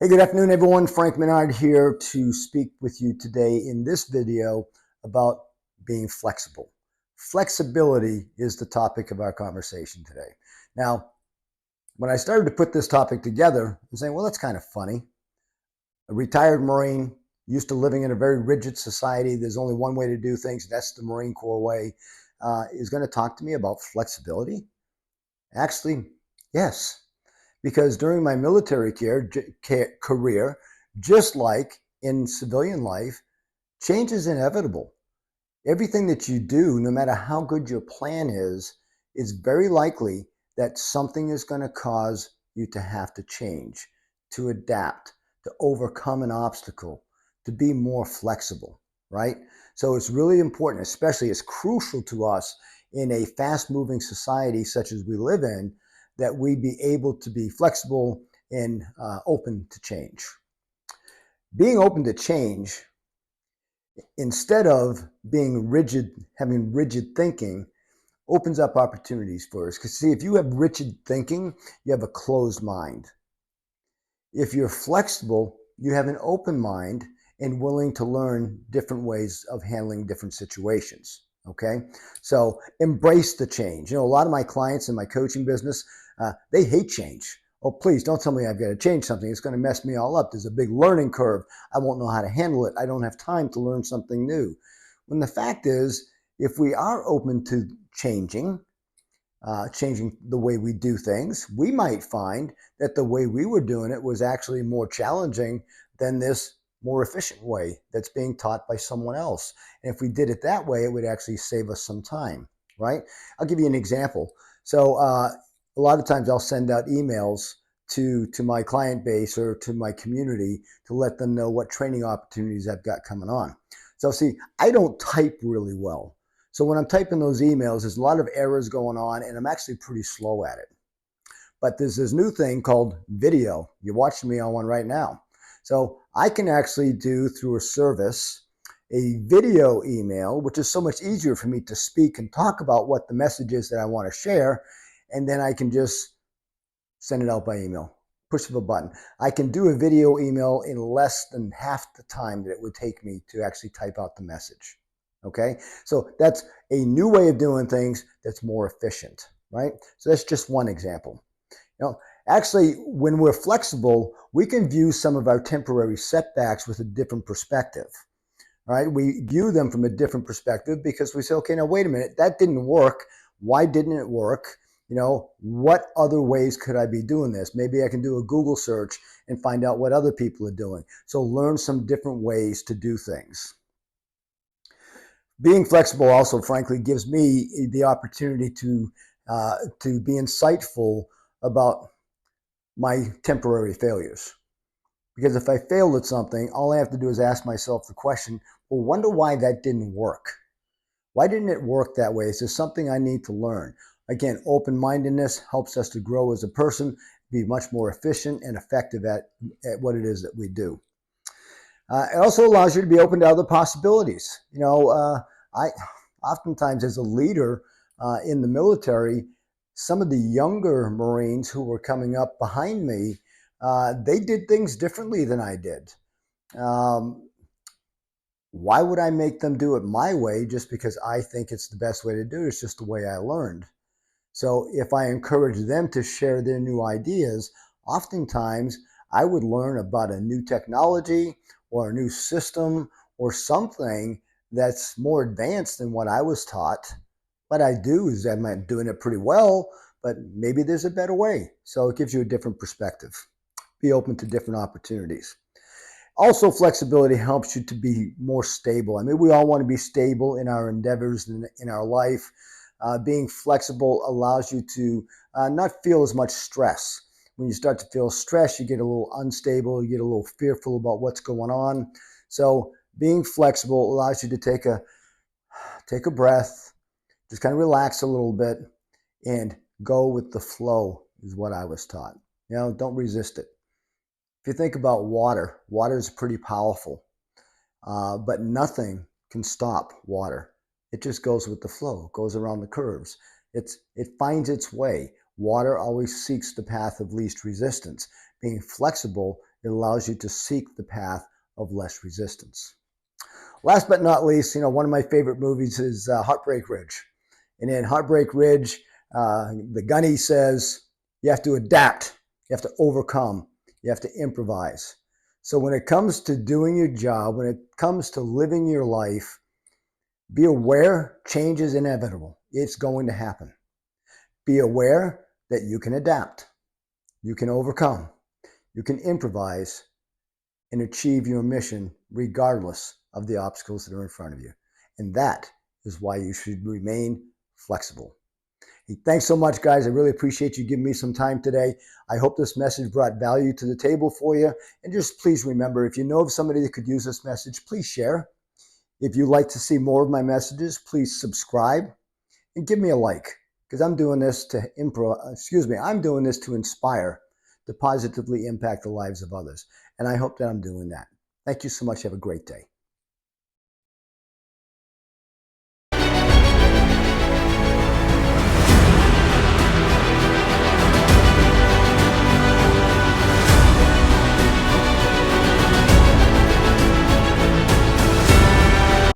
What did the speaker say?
Hey, good afternoon, everyone. Frank Menard here to speak with you today in this video about being flexible. Flexibility is the topic of our conversation today. Now, when I started to put this topic together, I'm saying, well, that's kind of funny. A retired Marine, used to living in a very rigid society, there's only one way to do things, that's the Marine Corps way, is going to talk to me about flexibility? Actually, yes. Because during my military career, just like in civilian life, change is inevitable. Everything that you do, no matter how good your plan is very likely that something is going to cause you to have to change, to adapt, to overcome an obstacle, to be more flexible, right? So it's really important, especially it's crucial to us in a fast-moving society such as we live in, that we be able to be flexible and open to change. Being open to change, instead of being rigid, having rigid thinking, opens up opportunities for us. Because see, if you have rigid thinking, you have a closed mind. If you're flexible, you have an open mind and willing to learn different ways of handling different situations. Okay, so embrace the change. You know, a lot of my clients in my coaching business, they hate change. Oh, please don't tell me I've got to change something. It's going to mess me all up. There's a big learning curve. I won't know how to handle it. I don't have time to learn something new. When the fact is, if we are open to changing the way we do things, we might find that the way we were doing it was actually more challenging than this more efficient way that's being taught by someone else. And if we did it that way, it would actually save us some time, right? I'll give you an example. So a lot of times I'll send out emails to my client base or to my community to let them know what training opportunities I've got coming on. So see, I don't type really well. So when I'm typing those emails, there's a lot of errors going on, and I'm actually pretty slow at it. But there's this new thing called video. You're watching me on one right now. So I can actually do through a service a video email, which is so much easier for me to speak and talk about what the message is that I want to share, and then I can just send it out by email. Push of a button. I can do a video email in less than half the time that it would take me to actually type out the message. Okay, so that's a new way of doing things that's more efficient, right? So that's just one example. You know, actually, when we're flexible, we can view some of our temporary setbacks with a different perspective, right? We view them from a different perspective because we say, okay, now wait a minute, that didn't work. Why didn't it work? You know, what other ways could I be doing this? Maybe I can do a Google search and find out what other people are doing. So learn some different ways to do things. Being flexible also, frankly, gives me the opportunity to be insightful about my temporary failures. Because if I failed at something, all I have to do is ask myself the question, well, wonder why that didn't work. Why didn't it work that way? Is there something I need to learn? Again, open-mindedness helps us to grow as a person, be much more efficient and effective at what it is that we do. It also allows you to be open to other possibilities. You know, I oftentimes as a leader in the military, some of the younger Marines who were coming up behind me, they did things differently than I did. Why would I make them do it my way just because I think it's the best way to do it? It's just the way I learned. So if I encourage them to share their new ideas, oftentimes I would learn about a new technology or a new system or something that's more advanced than what I was taught. What I do is I'm doing it pretty well, but maybe there's a better way. So it gives you a different perspective. Be open to different opportunities. Also, flexibility helps you to be more stable. I mean, we all want to be stable in our endeavors in our life. Being flexible allows you to not feel as much stress. When you start to feel stress, you get a little unstable, you get a little fearful about what's going on. So being flexible allows you to take a breath, just kind of relax a little bit and go with the flow is what I was taught. You know, don't resist it. If you think about water, water is pretty powerful, but nothing can stop water. It just goes with the flow, goes around the curves. It finds its way. Water always seeks the path of least resistance. Being flexible It allows you to seek the path of less resistance. Last but not least, one of my favorite movies is Heartbreak Ridge. And in Heartbreak Ridge, the gunny says, you have to adapt, you have to overcome, you have to improvise. So when it comes to doing your job, when it comes to living your life, be aware change is inevitable. It's going to happen. Be aware that you can adapt, you can overcome, you can improvise, and achieve your mission regardless of the obstacles that are in front of you. And that is why you should remain flexible. Hey, thanks so much, guys. I really appreciate you giving me some time today. I hope this message brought value to the table for you. And just please remember, if you know of somebody that could use this message, please share. If you'd like to see more of my messages, please subscribe and give me a like, because I'm doing this to I'm doing this to inspire, to positively impact the lives of others. And I hope that I'm doing that. Thank you so much. Have a great day.